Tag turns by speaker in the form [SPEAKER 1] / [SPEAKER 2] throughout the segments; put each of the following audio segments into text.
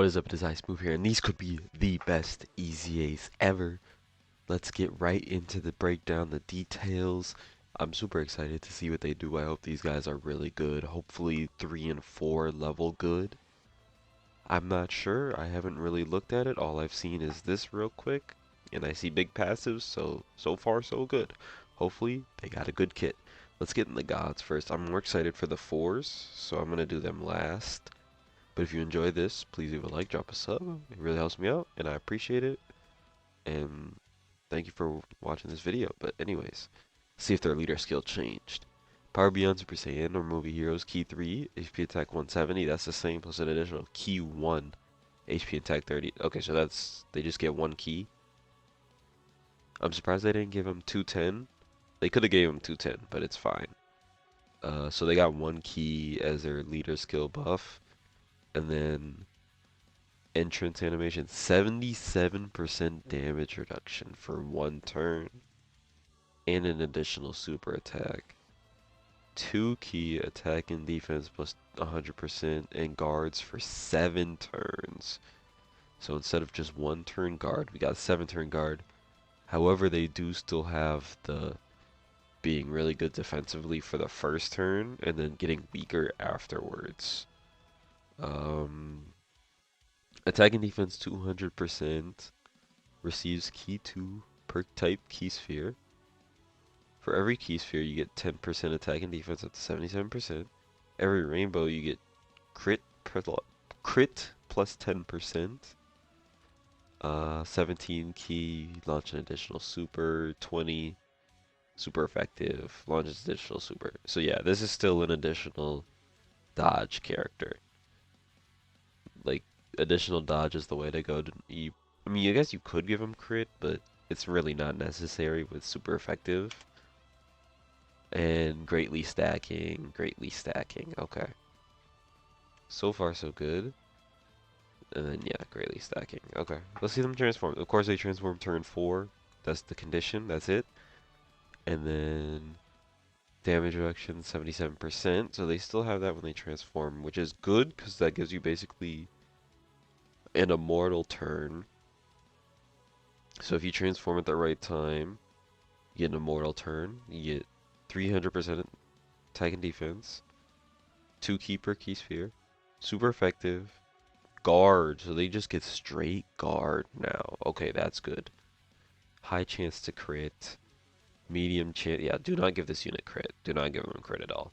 [SPEAKER 1] What is up, it is I Smooth here, and these could be the best EZAs ever. Let's get right into the breakdown, the details. I'm super excited to see what they do. I hope these guys are really good. Hopefully 3 and 4 level good. I'm not sure. I haven't really looked at it. All I've seen is this real quick, and I see big passives, so far so good. Hopefully they got a good kit. Let's get in the gods first. I'm more excited for the 4s, so I'm going to do them last. But if you enjoyed this, please leave a like, drop a sub. It really helps me out, and I appreciate it. And thank you for watching this video. But anyways, see if their leader skill changed. Power Beyond Super Saiyan or Movie Heroes Key 3, HP Attack 170. That's the same plus an additional Key 1, HP Attack 30. Okay, so they just get 1 key. I'm surprised they didn't give him 210. They could have gave him 210, but it's fine. So they got 1 key as their leader skill buff. And then entrance animation, 77% damage reduction for 1 turn. And an additional super attack. 2 key attack and defense plus 100% and guards for 7 turns. So instead of just 1 turn guard, we got 7 turn guard. However, they do still have the being really good defensively for the first turn and then getting weaker afterwards. Attack and defense 200%. Receives key 2 per type key sphere. For every key sphere, you get 10% attack and defense up to 77%. Every rainbow, you get crit plus 10%. 17 key, launch an additional super. 20 super effective, launches additional super. So yeah, this is still an additional dodge character. Like, additional dodge is the way to go. I mean, I guess you could give him crit, but it's really not necessary with super effective. And greatly stacking. Okay. So far, so good. And then, yeah, greatly stacking. Okay. Let's see them transform. Of course, they transform turn 4. That's the condition. That's it. And then damage reduction 77%. So they still have that when they transform, which is good because that gives you basically an immortal turn. So if you transform at the right time, you get an immortal turn. You get 300% attack and defense. 2 key per key sphere. Super effective. Guard. So they just get straight guard now. Okay, that's good. High chance to crit. Medium chance. Yeah, do not give this unit crit. Do not give them crit at all.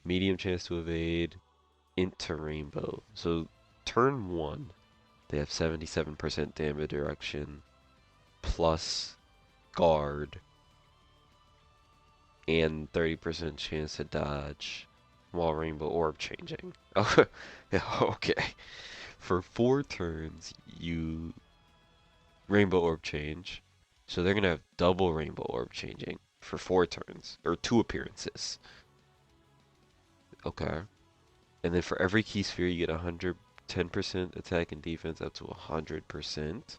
[SPEAKER 1] Medium chance to evade. Into rainbow. So turn 1, they have 77% damage reduction. Plus guard. And 30% chance to dodge while rainbow orb changing. Okay. For 4 turns, you rainbow orb change. So they're going to have double rainbow orb changing for 4 turns, or 2 appearances. Okay. And then for every key sphere, you get 110% attack and defense up to 100%.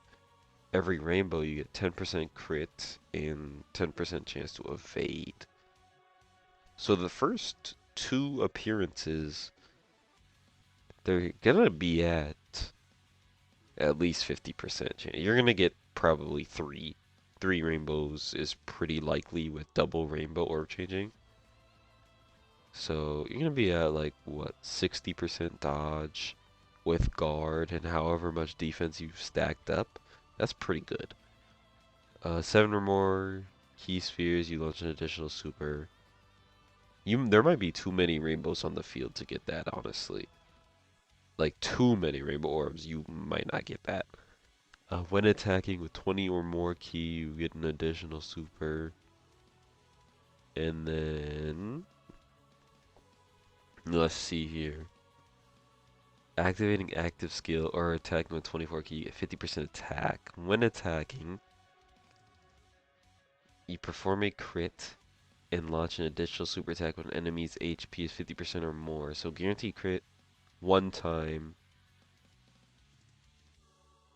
[SPEAKER 1] Every rainbow, you get 10% crit and 10% chance to evade. So the first 2 appearances, they're gonna be at least 50% chance. You're gonna get probably 3. 3 rainbows is pretty likely with double rainbow orb changing. So you're gonna be at like what, 60% dodge with guard and however much defense you've stacked up. That's pretty good. 7 or more key spheres, you launch an additional super. There might be too many rainbows on the field to get that, honestly. Like, too many rainbow orbs, you might not get that. When attacking with 20 or more key, you get an additional super. And then, let's see here. Activating active skill or attacking with 24 key, you get 50% attack. When attacking, you perform a crit and launch an additional super attack when enemy's HP is 50% or more. So guaranteed crit 1 time.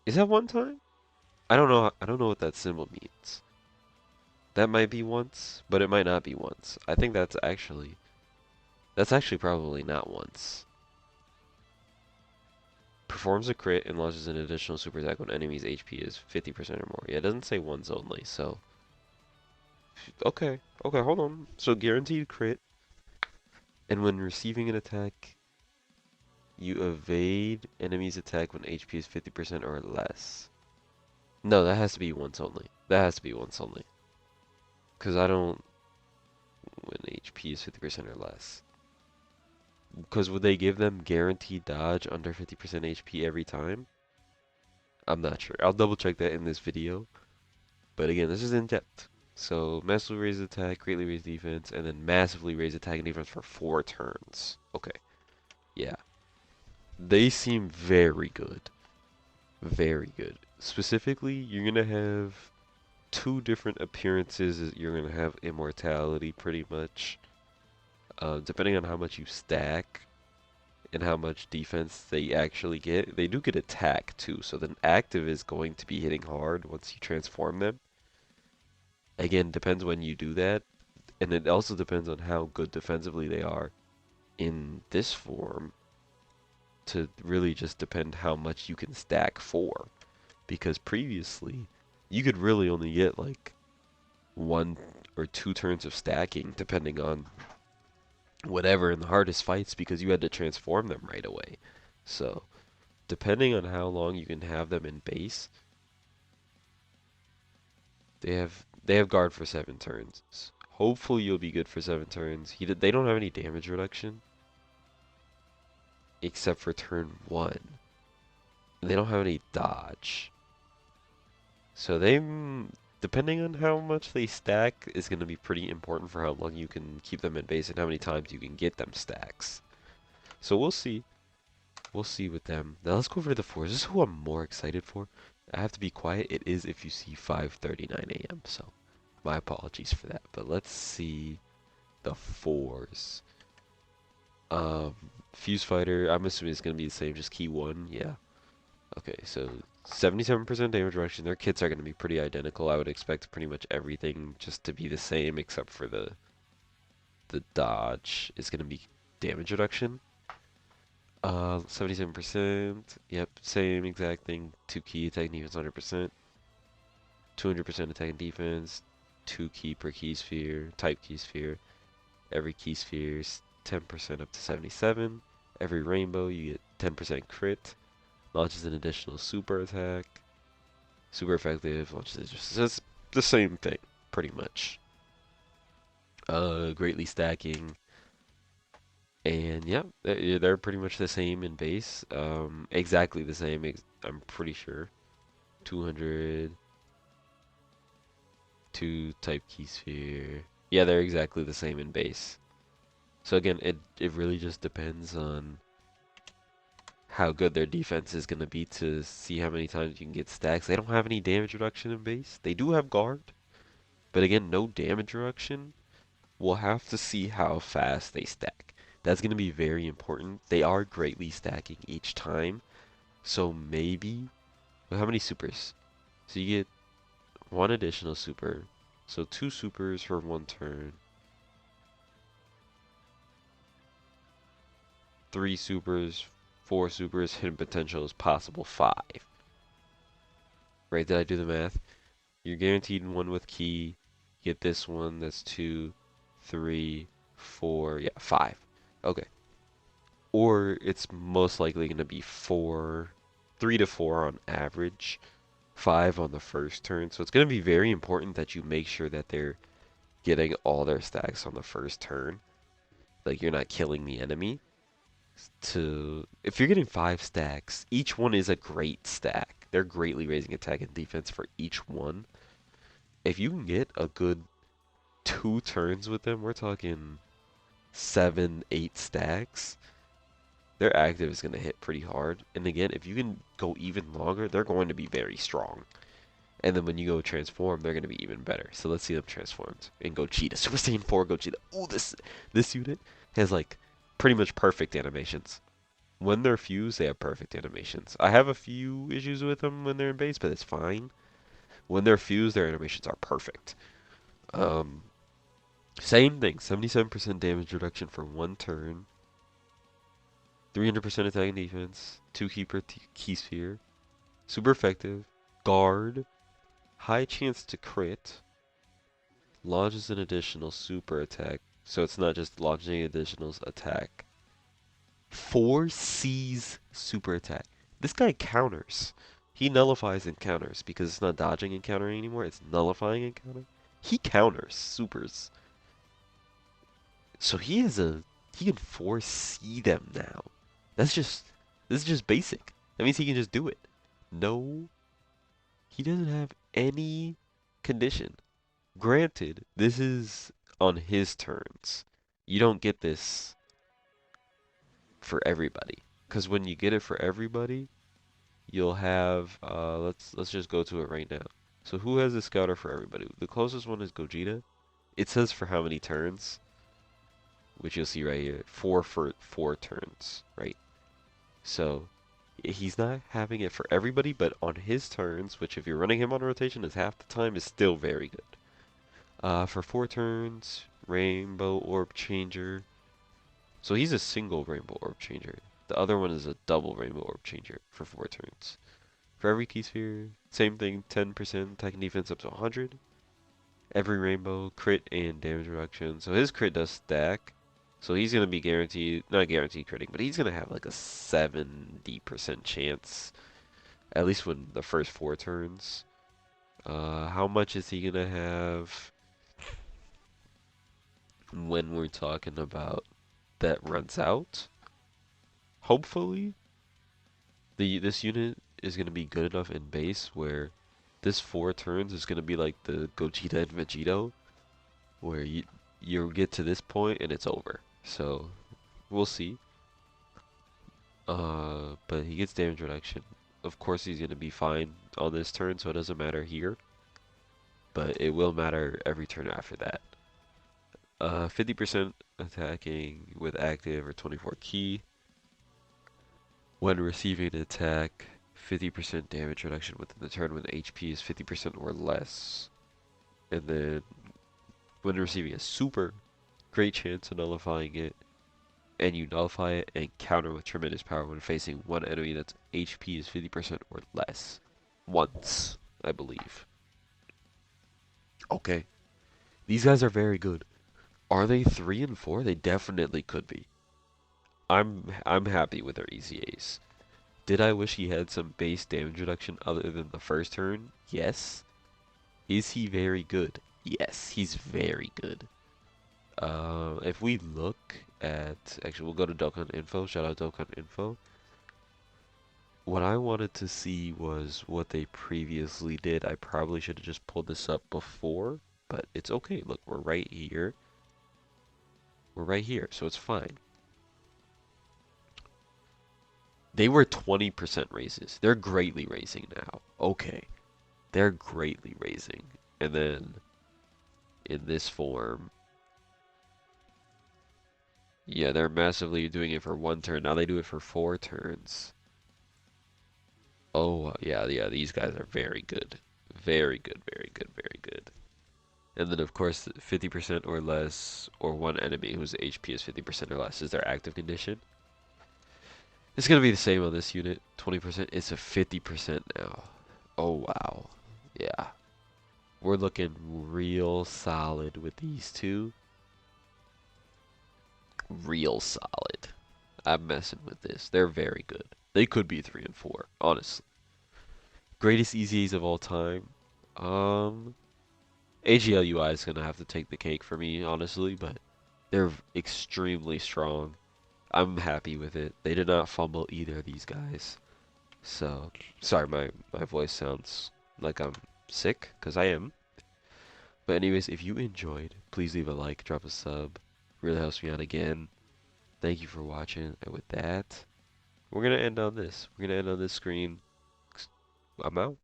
[SPEAKER 1] Is that 1 time? I don't know. I don't know what that symbol means. That might be once, but it might not be once. I think that's actually probably not once. Performs a crit and launches an additional super attack when enemy's HP is 50% or more. Yeah, it doesn't say once only, so... Okay, okay, hold on. So guaranteed crit, and when receiving an attack, you evade enemy's attack when HP is 50% or less. No, that has to be once only. That has to be once only. Because I don't... When HP is 50% or less. Because would they give them guaranteed dodge under 50% HP every time? I'm not sure. I'll double check that in this video. But again, this is in depth. So massively raise attack, greatly raise defense, and then massively raise attack and defense for 4 turns. Okay. Yeah. They seem very good. Very good. Specifically, you're going to have 2 different appearances. You're going to have immortality pretty much. Depending on how much you stack and how much defense they actually get. They do get attack too, so the active is going to be hitting hard once you transform them. Again, depends when you do that, and it also depends on how good defensively they are in this form to really just depend how much you can stack for. Because previously, you could really only get like 1 or 2 turns of stacking depending on whatever in the hardest fights because you had to transform them right away. So, depending on how long you can have them in base, they have guard for 7 turns. Hopefully you'll be good for 7 turns. They don't have any damage reduction except for turn 1. They don't have any dodge. So depending on how much they stack is going to be pretty important for how long you can keep them in base and how many times you can get them stacks. So we'll see. We'll see with them. Now let's go over to the 4s. This is who I'm more excited for. I have to be quiet. It is if you see 5:39 a.m. So my apologies for that. But let's see the 4s. Fuse Fighter. I'm assuming it's going to be the same. Just key 1. Yeah. Okay, so 77% damage reduction. Their kits are going to be pretty identical. I would expect pretty much everything just to be the same except for the dodge is going to be damage reduction. 77%. Yep, same exact thing. 2 key attack and defense 100%. 200% attack and defense. 2 key per key sphere. Type key sphere. Every key sphere is 10% up to 77. Every rainbow you get 10% crit. Launches an additional super attack. Super effective. Launches it's the same thing, pretty much. Greatly stacking. And yeah, they're pretty much the same in base. Exactly the same, I'm pretty sure. 200. 2 type key sphere. Yeah, they're exactly the same in base. So again, it really just depends on how good their defense is going to be to see how many times you can get stacks. They don't have any damage reduction in base. They do have guard, but again, no damage reduction. We'll have to see how fast they stack. That's going to be very important. They are greatly stacking each time, so maybe... Well, how many supers? So you get 1 additional super, so 2 supers for 1 turn. 3 supers, 4 supers, hidden potential is possible 5. Right, did I do the math? You're guaranteed 1 with key. Get this one, that's 2, 3, 4, yeah, 5. Okay. Or it's most likely going to be 3 to 4 on average, 5 on the first turn. So it's going to be very important that you make sure that they're getting all their stacks on the first turn. Like you're not killing the enemy. If you're getting 5 stacks, each one is a great stack. They're greatly raising attack and defense for each one. If you can get a good 2 turns with them, we're talking 7, 8 stacks. Their active is going to hit pretty hard. And again, if you can go even longer, they're going to be very strong. And then when you go transform, they're going to be even better. So let's see them transformed. And Gogeta. Super Saiyan 4 Gogeta. Ooh, this unit has like pretty much perfect animations. When they're fused, they have perfect animations. I have a few issues with them when they're in base, but it's fine. When they're fused, their animations are perfect. Same thing, 77% damage reduction for 1 turn. 300% attack and defense, 2 keeper key sphere, super effective, guard, high chance to crit, launches an additional super attack, so it's not just launching additional attack. 4 C's super attack. This guy counters. He nullifies and counters because it's not dodging and countering anymore, it's nullifying and countering. He counters supers. So he can 4C them now. That's just this is just basic. That means he can just do it. No, he doesn't have any condition. Granted, this is on his turns. You don't get this for everybody. Because when you get it for everybody, you'll have let's just go to it right now. So who has a scouter for everybody? The closest one is Gogeta. It says for how many turns, which you'll see right here. 4 for 4 turns, right? So he's not having it for everybody, but on his turns, which if you're running him on rotation is half the time, is still very good. For 4 turns, Rainbow Orb Changer. So he's a single Rainbow Orb Changer. The other one is a double Rainbow Orb Changer for 4 turns. For every key sphere, same thing, 10% attack and defense up to 100. Every rainbow, crit and damage reduction. So his crit does stack. So he's going to be guaranteed, not guaranteed critting, but he's going to have like a 70% chance. At least when the first 4 turns. How much is he going to have when we're talking about that runs out? Hopefully, this unit is going to be good enough in base where this 4 turns is going to be like the Gogeta and Vegito, where you get to this point and it's over. So we'll see. But he gets damage reduction. Of course, he's gonna be fine on this turn, so it doesn't matter here. But it will matter every turn after that. 50% attacking with active or 24 key. When receiving an attack, 50% damage reduction within the turn when the HP is 50% or less. And then when receiving a super, great chance of nullifying it, and you nullify it and counter with tremendous power when facing one enemy that's HP is 50% or less. Once, I believe. Okay, these guys are very good. Are they 3 and 4? They definitely could be. I'm happy with their EZAs. Did I wish he had some base damage reduction other than the first turn? Yes. Is he very good? Yes, he's very good. If we look at, actually, we'll go to Dokkan Info. Shout out Dokkan Info. What I wanted to see was what they previously did. I probably should have just pulled this up before, but it's okay. Look, we're right here. We're right here, so it's fine. They were 20% raises. They're greatly raising now. Okay. They're greatly raising. And then in this form, yeah, they're massively doing it for 1 turn. Now they do it for 4 turns. Oh, yeah, these guys are very good. Very good, very good, very good. And then, of course, 50% or less, or one enemy whose HP is 50% or less is their active condition. It's going to be the same on this unit. 20%. It's a 50% now. Oh, wow. Yeah. We're looking real solid with these two. Real solid. I'm messing with this. They're very good. They could be 3 and 4, honestly. Greatest EZAs of all time. AGLUI is gonna have to take the cake for me, honestly, but they're extremely strong. I'm happy with it. They did not fumble either of these guys. So, sorry, my voice sounds like I'm sick, because I am. But anyways, if you enjoyed, please leave a like, drop a sub. Really helps me out again. Thank you for watching, and with that, we're gonna end on this. We're gonna end on this screen. I'm out.